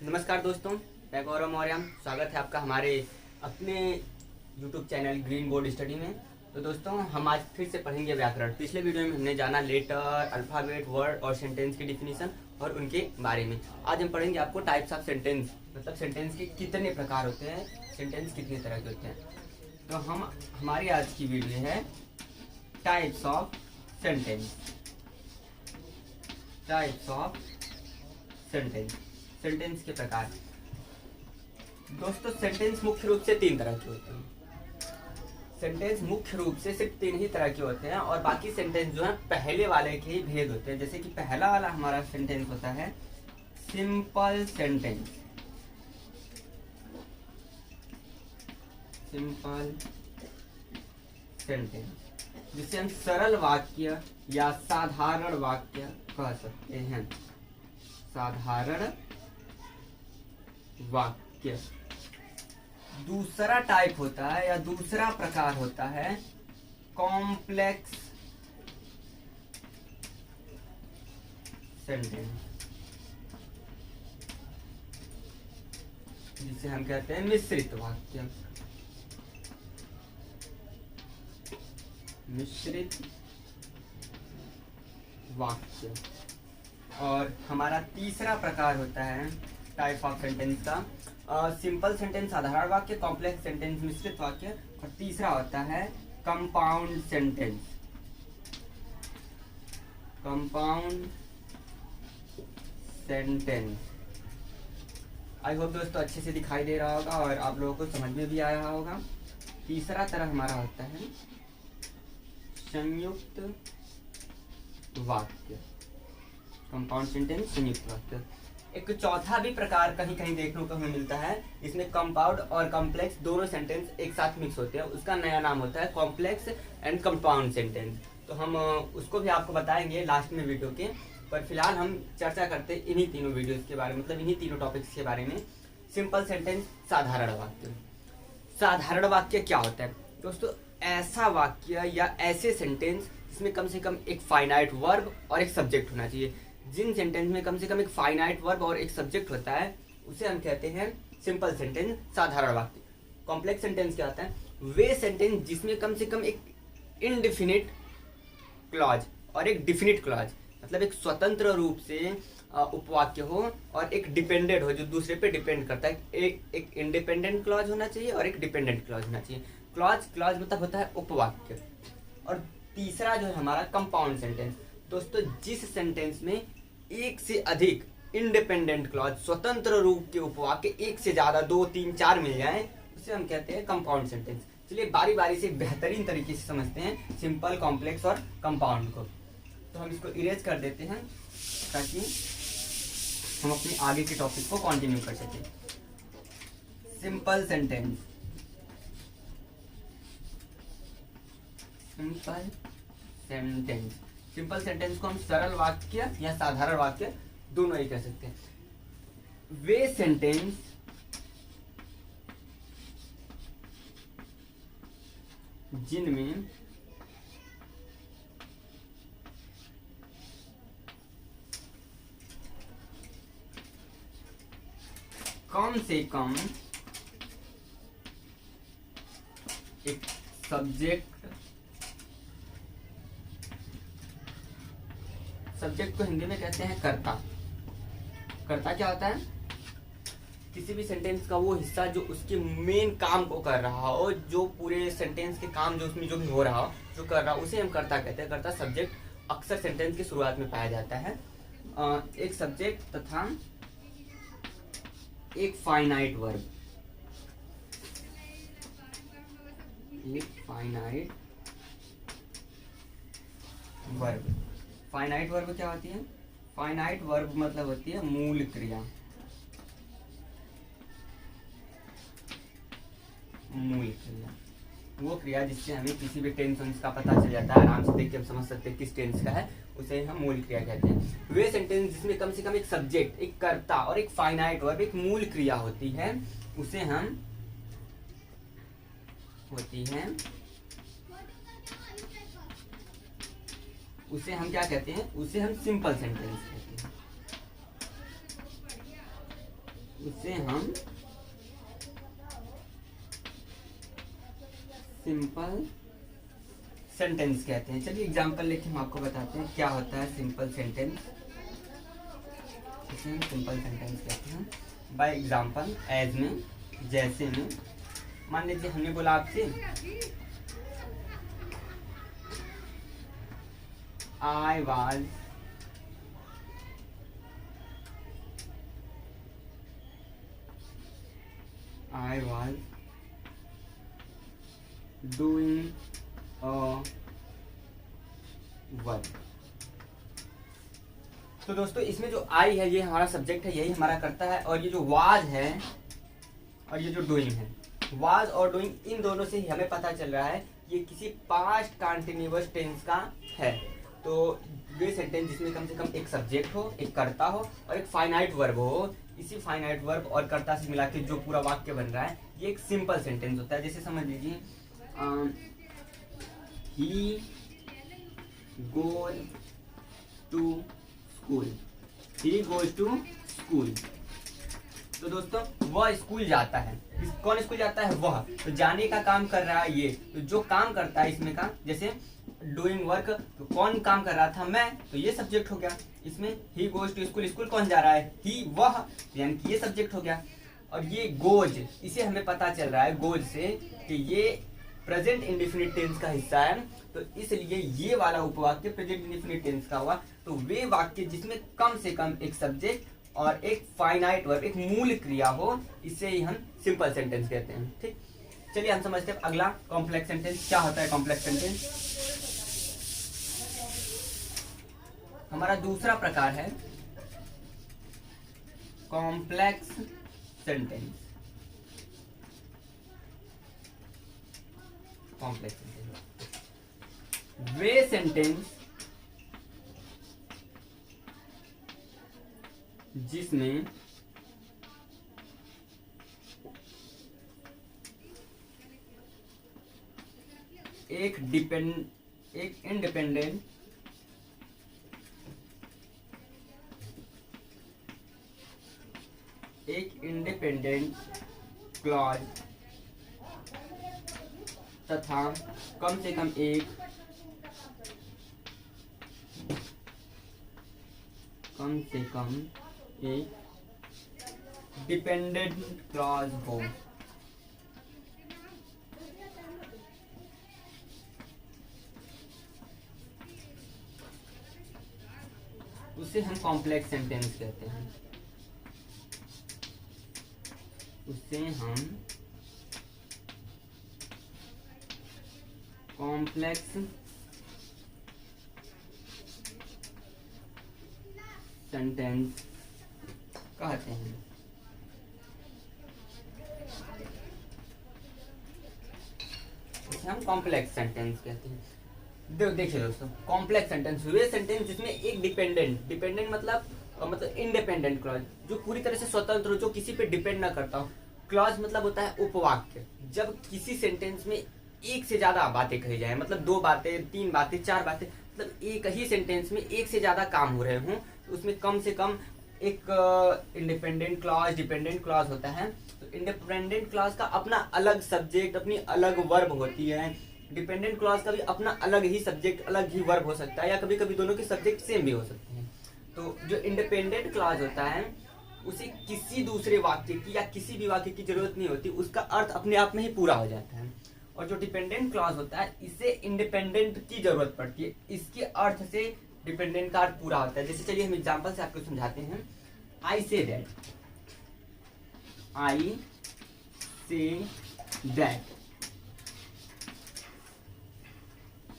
नमस्कार दोस्तों, मैं गौरव मौर्य। स्वागत है आपका हमारे अपने YouTube channel green board study में। तो दोस्तों, हम आज फिर से पढ़ेंगे व्याकरण। पिछले वीडियो में हमने जाना लेटर, अल्फ़ाबेट, वर्ड और सेंटेंस की डिफिनीशन और उनके बारे में। आज हम पढ़ेंगे आपको टाइप्स ऑफ सेंटेंस, मतलब सेंटेंस के कितने प्रकार होते हैं, सेंटेंस कितने तरह के होते हैं। तो हमारी आज की वीडियो है types of sentence. Types of sentence, sentence के प्रकार। दोस्तों, सेंटेंस मुख्य रूप से तीन तरह के होते हैं। सेंटेंस मुख्य रूप से सिर्फ तीन ही तरह के होते हैं और बाकी सेंटेंस जो है पहले वाले के ही भेद होते हैं। जैसे कि पहला वाला हमारा सेंटेंस होता है सिंपल सेंटेंस। सिंपल सेंटेंस जिसे हम सरल वाक्य या साधारण वाक्य कह सकते हैं। साधारण वाक्य। दूसरा टाइप होता है या दूसरा प्रकार होता है कॉम्प्लेक्स सेंटेंस, जिसे हम कहते हैं मिश्रित वाक्य। मिश्रित वाक्य। और हमारा तीसरा प्रकार होता है टाइप ऑफ सेंटेंस का सिंपल सेंटेंस साधारण वाक्य, कॉम्प्लेक्स सेंटेंस मिश्रित वाक्य, और तीसरा होता है compound sentence. Compound sentence. I hope दोस्तों अच्छे से दिखाई दे रहा होगा और आप लोगों को समझ में भी आया होगा। तीसरा तरह हमारा होता है संयुक्त वाक्य। कंपाउंड सेंटेंस, संयुक्त वाक्य। एक चौथा भी प्रकार कहीं कहीं देखने को हमें मिलता है। इसमें कंपाउंड और कॉम्प्लेक्स दोनों सेंटेंस एक साथ मिक्स होते हैं। उसका नया नाम होता है कॉम्प्लेक्स एंड कंपाउंड सेंटेंस। तो हम उसको भी आपको बताएंगे लास्ट में वीडियो के। पर फिलहाल हम चर्चा करते इन्हीं तीनों वीडियोस के बारे में, मतलब इन्हीं तीनों टॉपिक्स के बारे में। सिंपल सेंटेंस, साधारण वाक्य। साधारण वाक्य क्या होता है दोस्तों? ऐसा वाक्य या ऐसे सेंटेंस जिसमें कम से कम एक फाइनाइट वर्ब और एक सब्जेक्ट होना चाहिए। जिन सेंटेंस में कम से कम एक फाइनाइट वर्ब और एक सब्जेक्ट होता है उसे हम कहते हैं सिंपल सेंटेंस, साधारण वाक्य। कॉम्प्लेक्स सेंटेंस क्या होता है? वे सेंटेंस जिसमें कम से कम एक इनडिफिनिट क्लॉज और एक डिफिनिट क्लॉज, मतलब एक स्वतंत्र रूप से उपवाक्य हो और एक डिपेंडेंट हो, जो दूसरे पे डिपेंड करता है। एक इंडिपेंडेंट क्लॉज होना चाहिए और एक डिपेंडेंट क्लॉज होना चाहिए। क्लॉज मतलब होता है उपवाक्य। और तीसरा जो है हमारा कंपाउंड सेंटेंस। दोस्तों, जिस सेंटेंस में एक से अधिक इंडिपेंडेंट क्लॉज, स्वतंत्र रूप के उपवाक्य एक से ज्यादा 2, 3, 4 मिल जाएं, उसे हम कहते हैं कंपाउंड सेंटेंस। चलिए बारी बारी से बेहतरीन तरीके से समझते हैं सिंपल, कॉम्प्लेक्स और कंपाउंड को। तो हम इसको इरेज कर देते हैं ताकि हम अपने आगे के टॉपिक को कंटिन्यू कर सकें। Simple sentence. Simple sentence. Simple sentence को हम सरल वाक्य या साधारण वाक्य दोनों ही कह सकते हैं। वे सेंटेंस जिनमें कम से कम एक सब्जेक्ट को हिंदी में कहते हैं कर्ता। कर्ता क्या होता है? किसी भी सेंटेंस का वो हिस्सा जो उसके मेन काम को कर रहा हो, जो पूरे सेंटेंस के काम जो उसमें जो भी हो रहा हो, जो कर रहा हो, उसे हम कर्ता कहते हैं। कर्ता सब्जेक्ट अक्सर सेंटेंस की शुरुआत में पाया जाता है। एक सब्जेक्ट तथा एक फाइनाइट वर्ब। एक फाइनाइट वर्ब। फाइनाइट वर्ब क्या होती है? फाइनाइट वर्ब मतलब होती है मूल क्रिया। मूल क्रिया वो क्रिया जिससे हमें किसी भी टेंस का पता चल जाता है, आराम से देख के हम समझ सकते हैं किस टेंस का है, उसे हम मूल क्रिया कहते हैं। वे सेंटेंस जिसमें कम से कम एक सब्जेक्ट, एक कर्ता और एक फाइनाइट वर्ब, एक मूल क्रिया होती है, उसे हम उसे हम क्या कहते हैं? उसे हम सिंपल सेंटेंस कहते हैं। उसे हम सिंपल सेंटेंस कहते हैं। चलिए एग्जांपल लेके हम आपको बताते हैं क्या होता है सिंपल सेंटेंस। इसे हम सिंपल सेंटेंस कहते हैं बाय एग्जांपल, एज में, जैसे में। मान लीजिए हमने बोला आपसे I was doing a work. तो दोस्तों इसमें जो आई है ये हमारा सब्जेक्ट है, यही हमारा करता है, और ये जो वाज है और ये जो डूइंग है, वाज और डूइंग इन दोनों से ही हमें पता चल रहा है ये किसी पास्ट कंटिन्यूअस टेंस का है। तो वे सेंटेंस जिसमें कम से कम एक सब्जेक्ट हो, एक कर्ता हो और एक फाइनाइट वर्ब हो, इसी फाइनाइट वर्ब और कर्ता से मिला के जो पूरा वाक्य बन रहा है ये एक सिंपल सेंटेंस होता है। जैसे समझ लीजिए he goes to school, he goes to school. तो दोस्तों वह स्कूल जाता है, कौन स्कूल जाता है? वह। तो जाने का काम कर रहा है ये, तो जो काम करता है इसमें का, जैसे डूइंग वर्क, तो कौन काम कर रहा था? मैं, तो ये सब्जेक्ट हो गया। इसमें he goes to school, school कौन जा रहा है? ही, वह, यानी कि ये सब्जेक्ट हो गया। और ये गोज, इसे हमें पता चल रहा है गोज से कि ये प्रेजेंट इंडेफिनिट टेंस का हिस्सा है, तो इसलिए ये वाला उपवाक्य प्रेजेंट इंडेफिनिट टेंस का हुआ। तो वे वाक्य जिसमें कम से कम एक सब्जेक्ट और एक फाइनाइट वर्ब, एक मूल क्रिया हो, इसे ही हम सिंपल सेंटेंस कहते हैं। ठीक, चलिए हम समझते हैं अगला कॉम्प्लेक्स सेंटेंस। क्या होता है कॉम्प्लेक्स सेंटेंस? हमारा दूसरा प्रकार है कॉम्प्लेक्स सेंटेंस। कॉम्प्लेक्स सेंटेंस वे सेंटेंस जिसमें एक इंडिपेंडेंट क्लॉज तथा कम से कम एक डिपेंडेंट क्लॉज हो। उसे हम कॉम्प्लेक्स सेंटेंस कहते हैं। उसे हम कॉम्प्लेक्स सेंटेंस कहते हैं। इसे हम कॉम्प्लेक्स सेंटेंस कहते हैं। देखिए दोस्तों, कॉम्प्लेक्स सेंटेंस वे सेंटेंस जिसमें एक डिपेंडेंट मतलब इंडिपेंडेंट क्लॉज, जो पूरी तरह से स्वतंत्र हो, जो किसी पे डिपेंड ना करता हो। क्लॉज मतलब होता है उपवाक्य, जब किसी सेंटेंस में एक से ज्यादा बातें कही जाए, मतलब 2 बातें, 3 बातें, 4 बातें, मतलब एक ही सेंटेंस में एक से ज्यादा काम हो रहे हों, तो उसमें कम से कम एक इंडिपेंडेंट क्लॉज, डिपेंडेंट क्लॉज होता है। तो इंडिपेंडेंट क्लॉज का अपना अलग सब्जेक्ट, अपनी अलग वर्ब होती है। डिपेंडेंट क्लॉज का भी अपना अलग ही सब्जेक्ट, अलग ही वर्ब हो सकता है, या कभी कभी दोनों के सब्जेक्ट सेम भी हो सकते हैं। तो जो इंडिपेंडेंट क्लॉज होता है उसे किसी दूसरे वाक्य की या किसी भी वाक्य की जरूरत नहीं होती, उसका अर्थ अपने आप में ही पूरा हो जाता है। और जो डिपेंडेंट क्लॉज होता है इसे इंडिपेंडेंट की जरूरत पड़ती है, इसके अर्थ से डिपेंडेंट का अर्थ पूरा होता है। जैसे चलिए हम एग्जांपल से आपको समझाते हैं। आई say that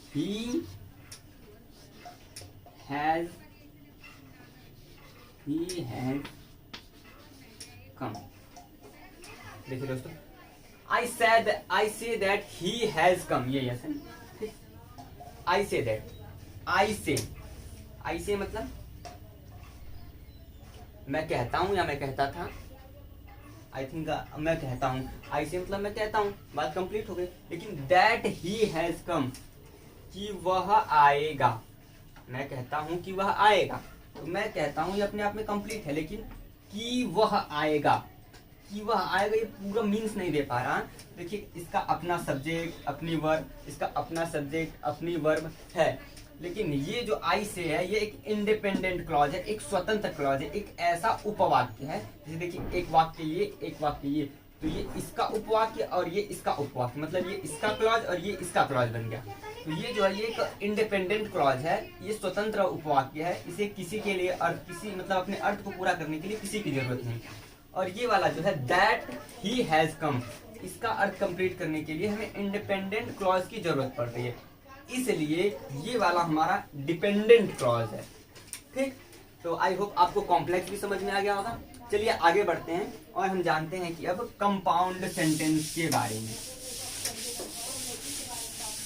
he has come। देखिए दोस्तों, आई say that he has come, ये यस है। आई से मतलब मैं कहता हूं या मैं कहता था। आई थिंक मैं कहता हूं, आई से मतलब मैं कहता हूं, बात कंप्लीट हो गई। लेकिन दैट ही हैज कम, कि वह आएगा, मैं कहता हूं कि वह आएगा, तो मैं कहता हूं ये अपने आप में कंप्लीट है। लेकिन कि वह आएगा, कि वह आएगा, ये पूरा मीन्स नहीं दे पा रहा। देखिए इसका अपना सब्जेक्ट अपनी वर्ब, इसका अपना सब्जेक्ट अपनी वर्ब है, लेकिन ये जो आई से है ये एक इंडिपेंडेंट क्लॉज है, एक स्वतंत्र क्लॉज है, एक ऐसा उपवाक्य है। जैसे देखिए एक वाक्य ये, एक वाक्य ये, तो ये इसका उपवाक्य और ये इसका उपवाक्य, मतलब ये इसका क्लॉज और ये इसका क्लॉज बन गया। तो ये जो है ये एक इंडिपेंडेंट क्लॉज है, ये स्वतंत्र उपवाक्य है, इसे किसी के लिए अर्थ, किसी मतलब अपने अर्थ को पूरा करने के लिए किसी की जरूरत नहीं। और ये वाला जो है दैट ही हैज कम, इसका अर्थ कंप्लीट करने के लिए हमें इंडिपेंडेंट क्लॉज की जरूरत पड़ रही है, इसलिए ये वाला हमारा डिपेंडेंट क्लॉज है। ठीक, तो आई होप आपको कॉम्प्लेक्स भी समझ में आ गया होगा। चलिए आगे बढ़ते हैं और हम जानते हैं कि अब कंपाउंड सेंटेंस के बारे में।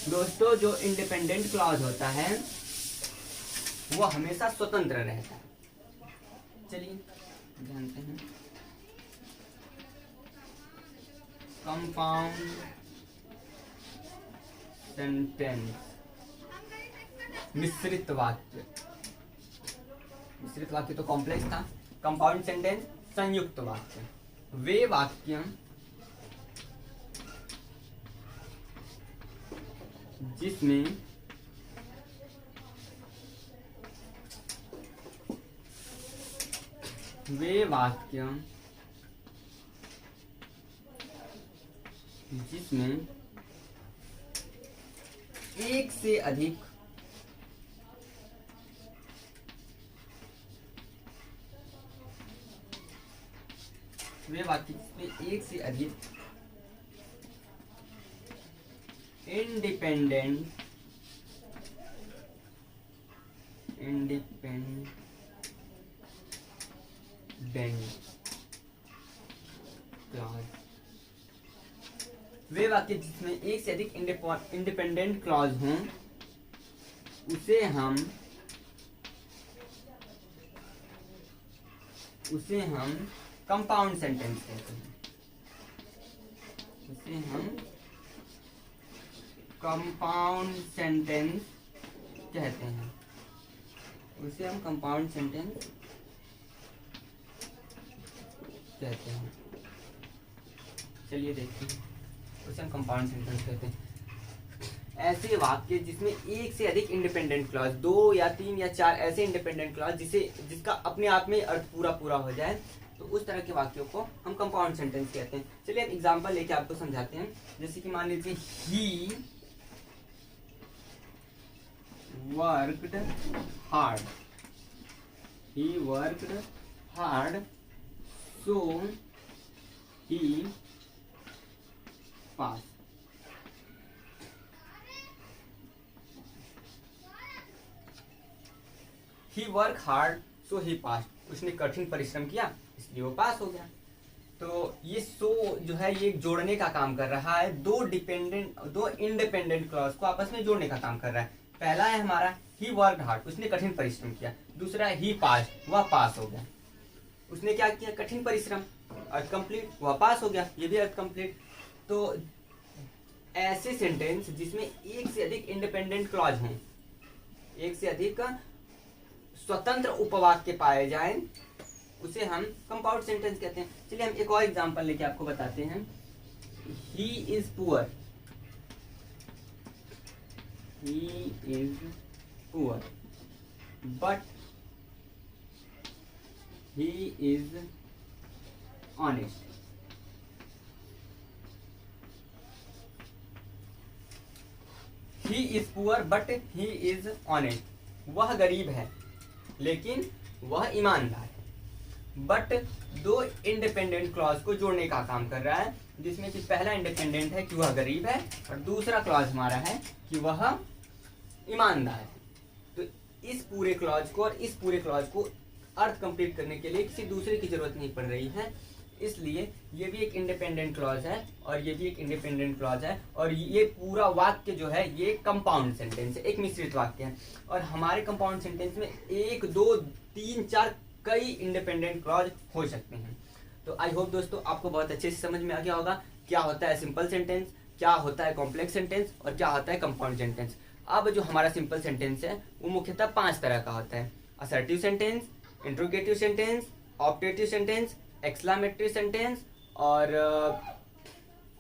दोस्तों जो इंडिपेंडेंट क्लॉज होता है वो हमेशा स्वतंत्र रहता है। चलिए जानते हैं कंपाउंड सेंटेंस, मिश्रित वाक्य। मिश्रित वाक्य तो कॉम्प्लेक्स था। कंपाउंड सेंटेंस संयुक्त वाक्य, वे वाक्य जिसमें वे वाक्य जिसमें एक से अधिक वे वाक्य जिसमें एक से अधिक इंडिपेंडेंट क्लॉज, वे वाक्य जिसमें एक से अधिक इंडिपेंडेंट क्लॉज हों उसे हम कंपाउंड सेंटेंस कहते हैं। उसे हम कंपाउंड सेंटेंस कहते हैं। उसे हम कंपाउंड सेंटेंस कहते हैं। चलिए देखते हैं, उसे हम कंपाउंड सेंटेंस कहते हैं ऐसे वाक्य जिसमें एक से अधिक इंडिपेंडेंट क्लॉज, 2 या 3 या 4 ऐसे इंडिपेंडेंट क्लॉज जिसका अपने आप में अर्थ पूरा हो जाए, तो उस तरह के वाक्यों को हम कंपाउंड सेंटेंस कहते हैं। चलिए हम एग्जांपल लेके आपको समझाते हैं। जैसे कि मान लीजिए he worked hard, he worked hard so he passed। he worked hard so he passed, उसने कठिन परिश्रम किया इसलिए वो पास हो गया। तो ये सो जो है ये जोड़ने का काम कर रहा है, दो इंडिपेंडेंट क्लॉज को आपस में जोड़ने का काम कर रहा है। पहला है हमारा ही वर्कड हार्ड, उसने कठिन परिश्रम किया। दूसरा है ही पास्ड, वह पास हो गया। उसने क्या किया, कठिन परिश्रम, अर्थ कंप्लीट, वह पास हो गया, ये भी अर्थ कंप्लीट। तो ऐसे सेंटेंस जिसमें एक से अधिक इंडिपेंडेंट क्लॉज हों, एक से अधिक स्वतंत्र उपवाक्य पाए जाएं, उसे हम कंपाउंड सेंटेंस कहते हैं। चलिए हम एक और एग्जांपल लेके आपको बताते हैं। He is poor, he is poor but he is honest। he is poor but he is honest, वह गरीब है लेकिन वह ईमानदार है। बट दो इंडिपेंडेंट क्लॉज को जोड़ने का काम कर रहा है, जिसमें कि पहला इंडिपेंडेंट है कि वह गरीब है और दूसरा क्लॉज हमारा है कि वह ईमानदार है। तो इस पूरे क्लॉज को और इस पूरे क्लॉज को अर्थ कंप्लीट करने के लिए किसी दूसरे की जरूरत नहीं पड़ रही है, इसलिए ये भी एक इंडिपेंडेंट क्लॉज है और ये भी एक इंडिपेंडेंट क्लॉज है। और ये पूरा वाक्य जो है ये कंपाउंड सेंटेंस है, एक मिश्रित वाक्य है। और हमारे कंपाउंड सेंटेंस में 1 2 3 4 कई इंडिपेंडेंट क्लॉज हो सकते हैं। तो आई होप दोस्तों आपको बहुत अच्छे से समझ में आ गया होगा क्या होता है सिंपल सेंटेंस, क्या होता है कॉम्प्लेक्स सेंटेंस और क्या होता है कंपाउंड सेंटेंस। अब जो हमारा सिंपल सेंटेंस है वो मुख्यतः 5 तरह का होता है: assertive sentence, interrogative sentence, optative sentence, exclamatory sentence और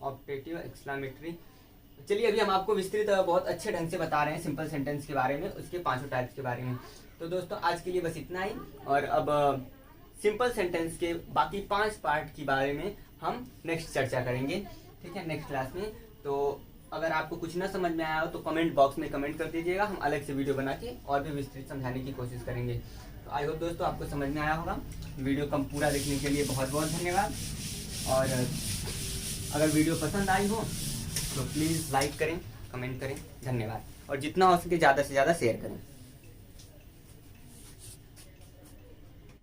ऑप्टेटिव एक्सक्लामेटरी। चलिए अभी हम आपको विस्तृत बहुत अच्छे ढंग से बता रहे हैं सिंपल सेंटेंस के बारे में, उसके पांचों टाइप्स के बारे में। तो दोस्तों आज के लिए बस इतना ही, और अब सिंपल सेंटेंस के बाकी 5 पार्ट के बारे में हम नेक्स्ट चर्चा करेंगे, ठीक है, नेक्स्ट क्लास में। तो अगर आपको कुछ ना समझ में आया हो तो कमेंट बॉक्स में कमेंट कर दीजिएगा, हम अलग से वीडियो बना के और भी विस्तृत समझाने की कोशिश करेंगे। तो आई होप दोस्तों आपको समझ में आया होगा। वीडियो को पूरा देखने के लिए बहुत बहुत धन्यवाद, और अगर वीडियो पसंद आई हो तो प्लीज़ लाइक करें, कमेंट करें, धन्यवाद, और जितना हो सके ज़्यादा से ज़्यादा शेयर करें।